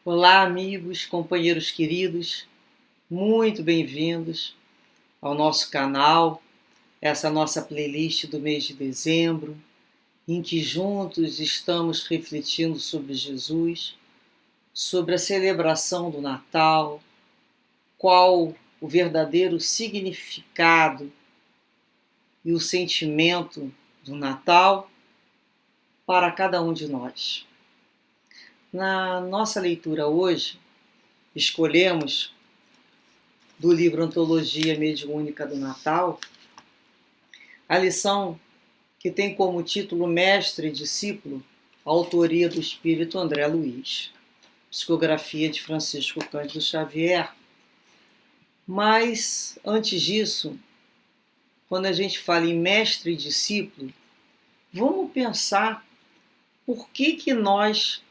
Olá, amigos, companheiros queridos, muito bem-vindos ao nosso canal, essa nossa playlist do mês de dezembro, em que juntos estamos refletindo sobre Jesus, sobre a celebração do Natal, qual o verdadeiro significado e o sentimento do Natal para cada um de nós. Na nossa leitura hoje, escolhemos do livro Antologia Mediúnica do Natal, a lição que tem como título Mestre e Discípulo, a autoria do espírito André Luiz, psicografia de Francisco Cândido Xavier. Mas, antes disso, quando a gente fala em mestre e discípulo, vamos pensar por que nós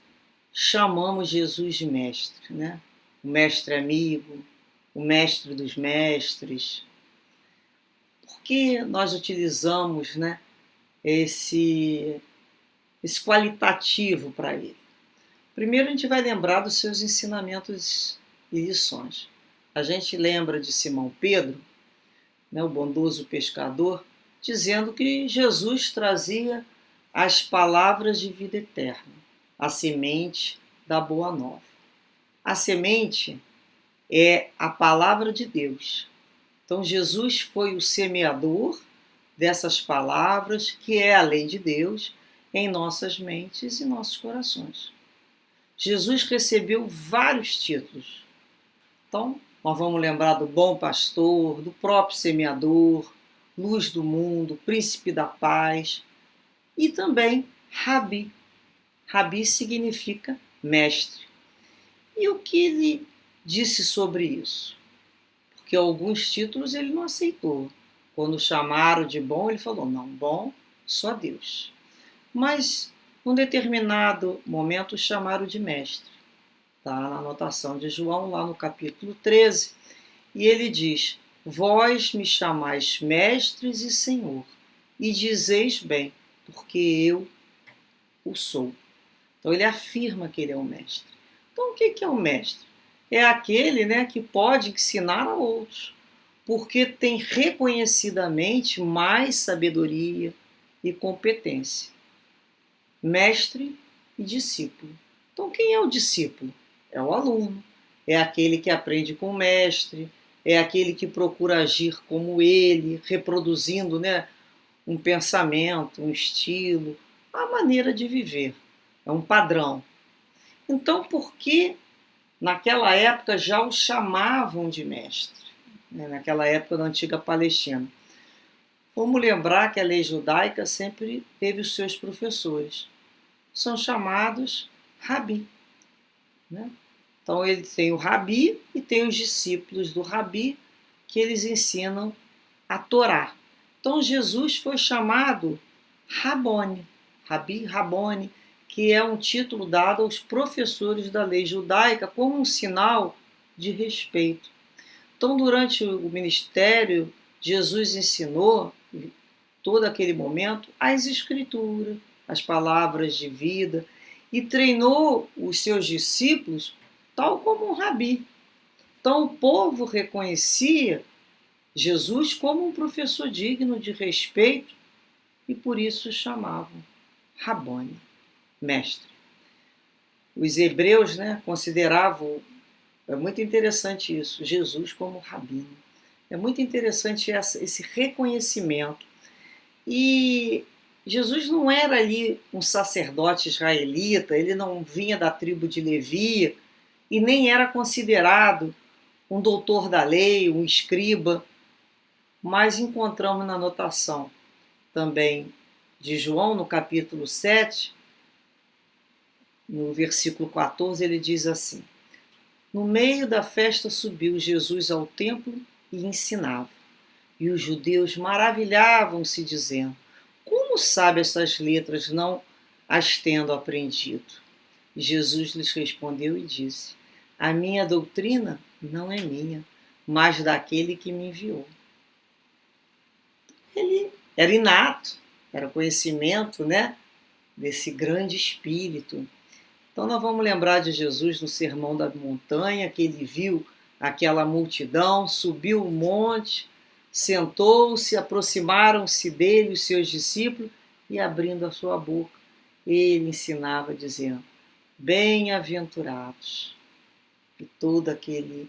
chamamos Jesus de mestre, né? O mestre amigo, o mestre dos mestres. Por que nós utilizamos, né, esse qualitativo para ele? Primeiro a gente vai lembrar dos seus ensinamentos e lições. A gente lembra de Simão Pedro, né, o bondoso pescador, dizendo que Jesus trazia as palavras de vida eterna, a semente da boa nova. A semente é a palavra de Deus. Então Jesus foi o semeador dessas palavras, que é a lei de Deus, em nossas mentes e nossos corações. Jesus recebeu vários títulos. Então, nós vamos lembrar do bom pastor, do próprio semeador, luz do mundo, príncipe da paz e também Rabi. Rabi significa mestre. E o que ele disse sobre isso? Porque alguns títulos ele não aceitou. Quando chamaram de bom, ele falou, não, bom, só Deus. Mas, num determinado momento, chamaram de mestre. Está na anotação de João, lá no capítulo 13. E ele diz, vós me chamais mestres e senhor, e dizeis bem, porque eu o sou. Então ele afirma que ele é o mestre. Então o que é o mestre? É aquele, né, que pode ensinar a outros, porque tem reconhecidamente mais sabedoria e competência. Mestre e discípulo. Então quem é o discípulo? É o aluno, é aquele que aprende com o mestre, é aquele que procura agir como ele, reproduzindo, né, um pensamento, um estilo, a maneira de viver. É um padrão. Então, por que naquela época já o chamavam de mestre? Naquela época da antiga Palestina. Vamos lembrar que a lei judaica sempre teve os seus professores. São chamados rabi, né? Então ele tem o rabi e tem os discípulos do rabi que eles ensinam a Torá. Então Jesus foi chamado Rabone, Rabi Rabone, que é um título dado aos professores da lei judaica como um sinal de respeito. Então, durante o ministério, Jesus ensinou, todo aquele momento, as escrituras, as palavras de vida, e treinou os seus discípulos tal como um rabi. Então, o povo reconhecia Jesus como um professor digno de respeito e por isso chamavam Rabone, mestre. Os hebreus, né, consideravam, é muito interessante isso, Jesus como rabino. É muito interessante esse reconhecimento. E Jesus não era ali um sacerdote israelita, ele não vinha da tribo de Levi e nem era considerado um doutor da lei, um escriba, mas encontramos na anotação também de João, no capítulo 7, no versículo 14, ele diz assim, no meio da festa subiu Jesus ao templo e ensinava. E os judeus maravilhavam-se, dizendo, como sabe essas letras, não as tendo aprendido? E Jesus lhes respondeu e disse, a minha doutrina não é minha, mas daquele que me enviou. Ele era inato, era conhecimento, né, desse grande espírito. Então nós vamos lembrar de Jesus no Sermão da Montanha, que ele viu aquela multidão, subiu o monte, sentou-se, aproximaram-se dele os seus discípulos e abrindo a sua boca, ele ensinava dizendo: bem-aventurados. E todo aquele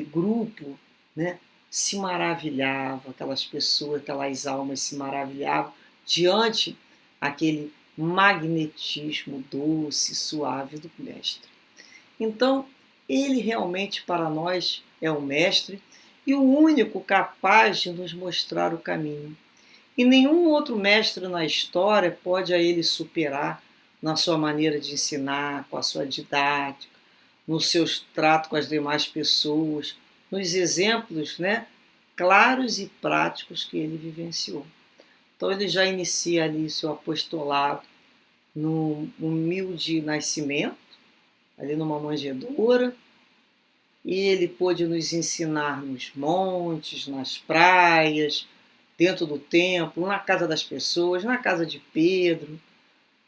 grupo, né, se maravilhava, aquelas pessoas, aquelas almas se maravilhavam diante aquele magnetismo doce, suave do Mestre. Então, ele realmente para nós é o Mestre e o único capaz de nos mostrar o caminho. E nenhum outro mestre na história pode a ele superar na sua maneira de ensinar, com a sua didática, nos seus tratos com as demais pessoas, nos exemplos, né, claros e práticos que ele vivenciou. Então ele já inicia ali seu apostolado num humilde nascimento, ali numa manjedoura, e ele pôde nos ensinar nos montes, nas praias, dentro do templo, na casa das pessoas, na casa de Pedro.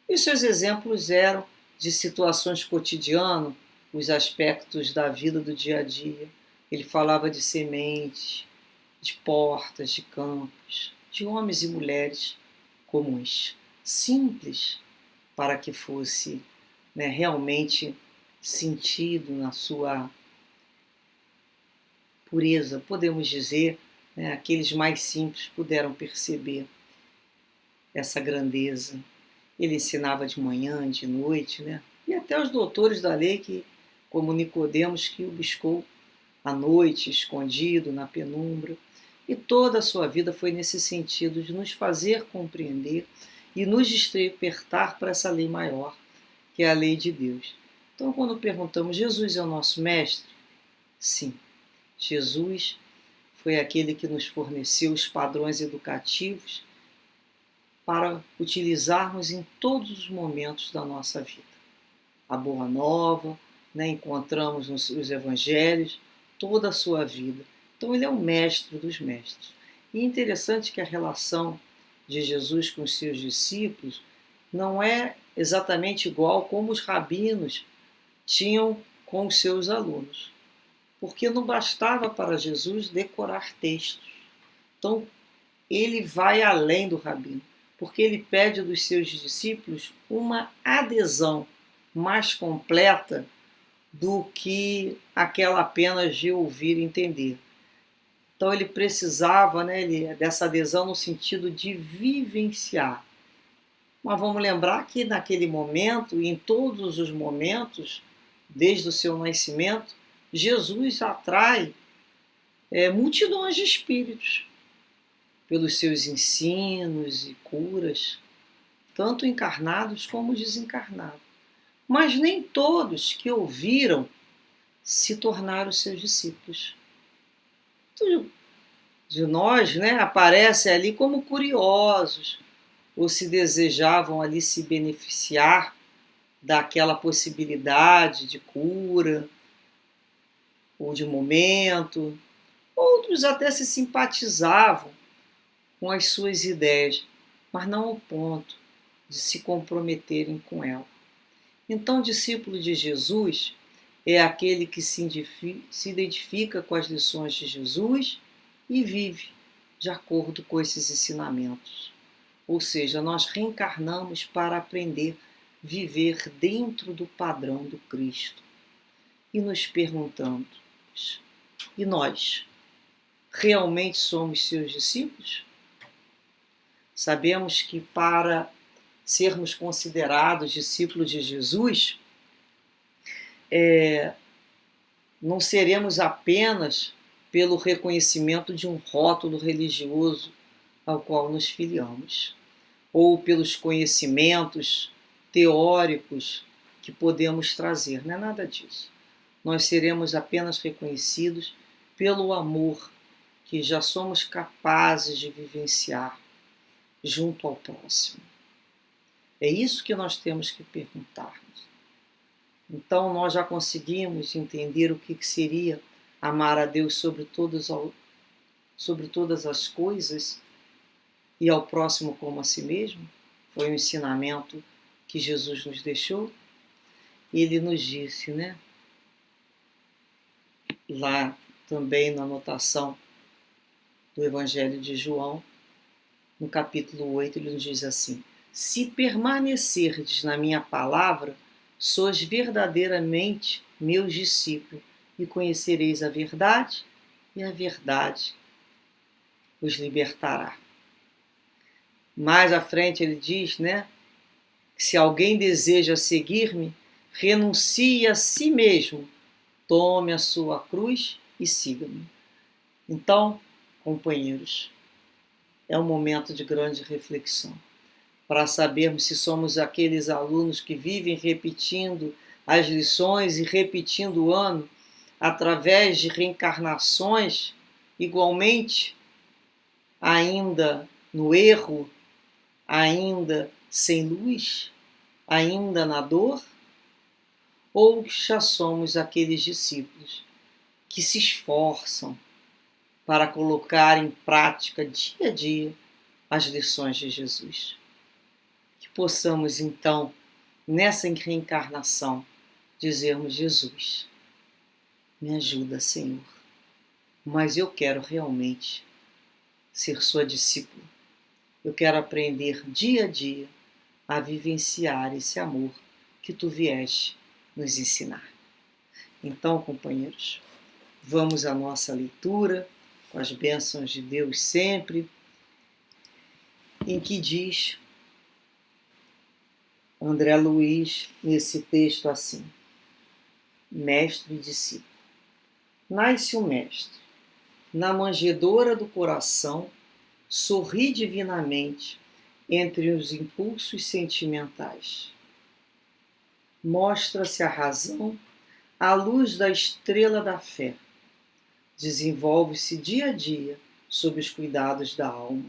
E seus exemplos eram de situações cotidianas, os aspectos da vida do dia a dia. Ele falava de sementes, de portas, de campos, de homens e mulheres comuns, simples, para que fosse, né, realmente sentido na sua pureza, podemos dizer, né, aqueles mais simples puderam perceber essa grandeza. Ele ensinava de manhã, de noite, né? E até os doutores da lei, como Nicodemos, que o buscou à noite, escondido, na penumbra. E toda a sua vida foi nesse sentido de nos fazer compreender e nos despertar para essa lei maior, que é a lei de Deus. Então, quando perguntamos, Jesus é o nosso mestre? Sim, Jesus foi aquele que nos forneceu os padrões educativos para utilizarmos em todos os momentos da nossa vida. A Boa Nova, né, encontramos nos evangelhos toda a sua vida. Então ele é o mestre dos mestres. E é interessante que a relação de Jesus com os seus discípulos não é exatamente igual como os rabinos tinham com os seus alunos. Porque não bastava para Jesus decorar textos. Então ele vai além do rabino, porque ele pede dos seus discípulos uma adesão mais completa do que aquela apenas de ouvir e entender. Então ele precisava, né, dessa adesão no sentido de vivenciar. Mas vamos lembrar que naquele momento, e em todos os momentos, desde o seu nascimento, Jesus atrai multidões de espíritos pelos seus ensinos e curas, tanto encarnados como desencarnados. Mas nem todos que ouviram se tornaram seus discípulos. Muitos de nós, né, aparecem ali como curiosos, ou se desejavam ali se beneficiar daquela possibilidade de cura, ou de momento. Outros até se simpatizavam com as suas ideias, mas não ao ponto de se comprometerem com ela. Então, o discípulo de Jesus é aquele que se identifica com as lições de Jesus e vive de acordo com esses ensinamentos. Ou seja, nós reencarnamos para aprender a viver dentro do padrão do Cristo. E nos perguntamos, e nós realmente somos seus discípulos? Sabemos que para sermos considerados discípulos de Jesus, não seremos apenas pelo reconhecimento de um rótulo religioso ao qual nos filiamos, ou pelos conhecimentos teóricos que podemos trazer. Não é nada disso. Nós seremos apenas reconhecidos pelo amor que já somos capazes de vivenciar junto ao próximo. É isso que nós temos que perguntar-nos. Então nós já conseguimos entender o que seria amar a Deus sobre todas as coisas e ao próximo como a si mesmo? Foi um ensinamento que Jesus nos deixou, ele nos disse, né? Lá também na anotação do Evangelho de João, no capítulo 8, ele nos diz assim: se permanecerdes na minha palavra, sois verdadeiramente meus discípulos, e conhecereis a verdade, e a verdade os libertará. Mais à frente ele diz, né, que se alguém deseja seguir-me, renuncie a si mesmo, tome a sua cruz e siga-me. Então, companheiros, é um momento de grande reflexão, para sabermos se somos aqueles alunos que vivem repetindo as lições e repetindo o ano através de reencarnações, igualmente ainda no erro, ainda sem luz, ainda na dor, ou já somos aqueles discípulos que se esforçam para colocar em prática dia a dia as lições de Jesus. Que possamos então, nessa reencarnação, dizermos: Jesus, me ajuda, Senhor, mas eu quero realmente ser sua discípula. Eu quero aprender dia a dia a vivenciar esse amor que tu vieste nos ensinar. Então, companheiros, vamos à nossa leitura, com as bênçãos de Deus sempre, em que diz André Luiz, nesse texto assim: mestre e discípulo. Nasce o mestre, na manjedoura do coração, sorri divinamente entre os impulsos sentimentais. Mostra-se a razão à luz da estrela da fé. Desenvolve-se dia a dia sob os cuidados da alma.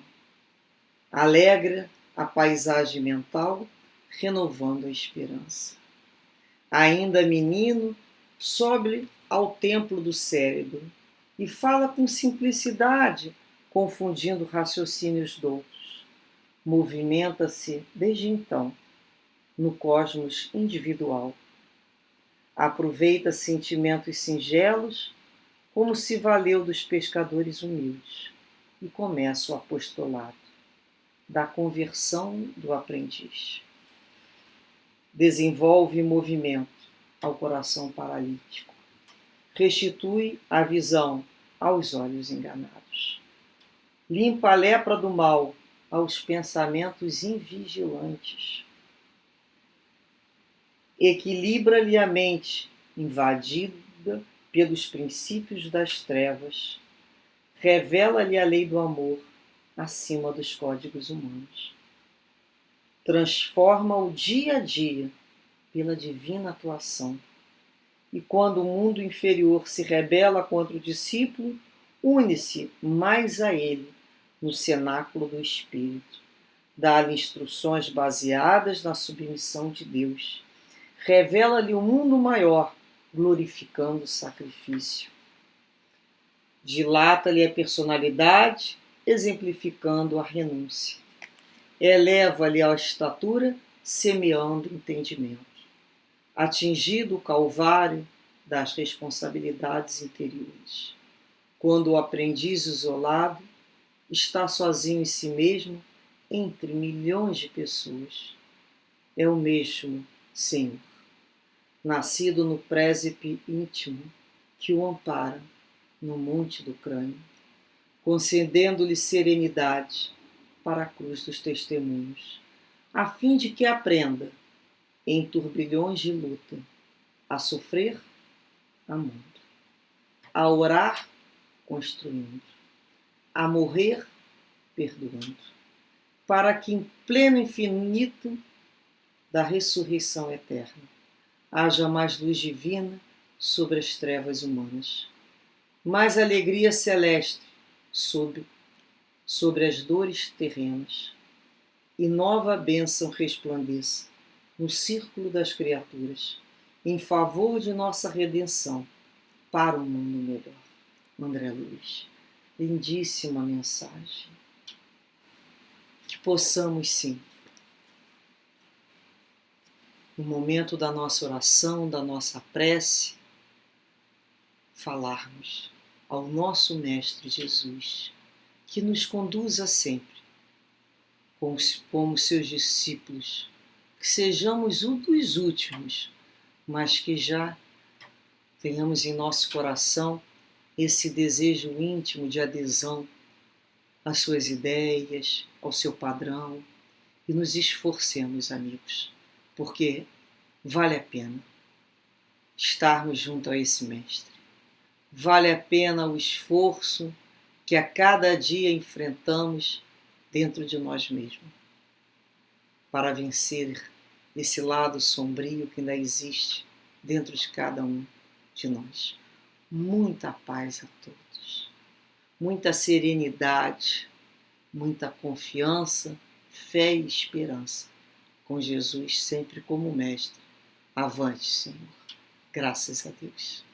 Alegra a paisagem mental, renovando a esperança. Ainda menino, sobe ao templo do cérebro e fala com simplicidade, confundindo raciocínios doutos. Movimenta-se, desde então, no cosmos individual. Aproveita sentimentos singelos, como se valeu dos pescadores humildes, e começa o apostolado da conversão do aprendiz. Desenvolve movimento ao coração paralítico. Restitui a visão aos olhos enganados. Limpa a lepra do mal aos pensamentos invigilantes. Equilibra-lhe a mente, invadida pelos princípios das trevas. Revela-lhe a lei do amor, acima dos códigos humanos. Transforma o dia a dia pela divina atuação. E quando o mundo inferior se rebela contra o discípulo, une-se mais a ele no cenáculo do Espírito. Dá-lhe instruções baseadas na submissão de Deus. Revela-lhe o mundo maior, glorificando o sacrifício. Dilata-lhe a personalidade, exemplificando a renúncia. Eleva-lhe a estatura, semeando entendimento. Atingido o calvário das responsabilidades interiores. Quando o aprendiz isolado está sozinho em si mesmo, entre milhões de pessoas, é o mesmo Senhor, nascido no présepe íntimo, que o ampara no monte do crânio, concedendo-lhe serenidade para a cruz dos testemunhos, a fim de que aprenda, em turbilhões de luta, a sofrer, amando, a orar, construindo, a morrer, perdoando, para que em pleno infinito da ressurreição eterna haja mais luz divina sobre as trevas humanas, mais alegria celeste sobre as dores terrenas, e nova bênção resplandeça no círculo das criaturas, em favor de nossa redenção, para um mundo melhor. André Luiz. Lindíssima mensagem. Que possamos, sim, no momento da nossa oração, da nossa prece, falarmos ao nosso Mestre Jesus, que nos conduza sempre como seus discípulos, que sejamos um dos últimos, mas que já tenhamos em nosso coração esse desejo íntimo de adesão às suas ideias, ao seu padrão, e nos esforcemos, amigos, porque vale a pena estarmos junto a esse Mestre. Vale a pena o esforço que a cada dia enfrentamos dentro de nós mesmos, para vencer esse lado sombrio que ainda existe dentro de cada um de nós. Muita paz a todos, muita serenidade, muita confiança, fé e esperança, com Jesus sempre como Mestre. Avante, Senhor. Graças a Deus.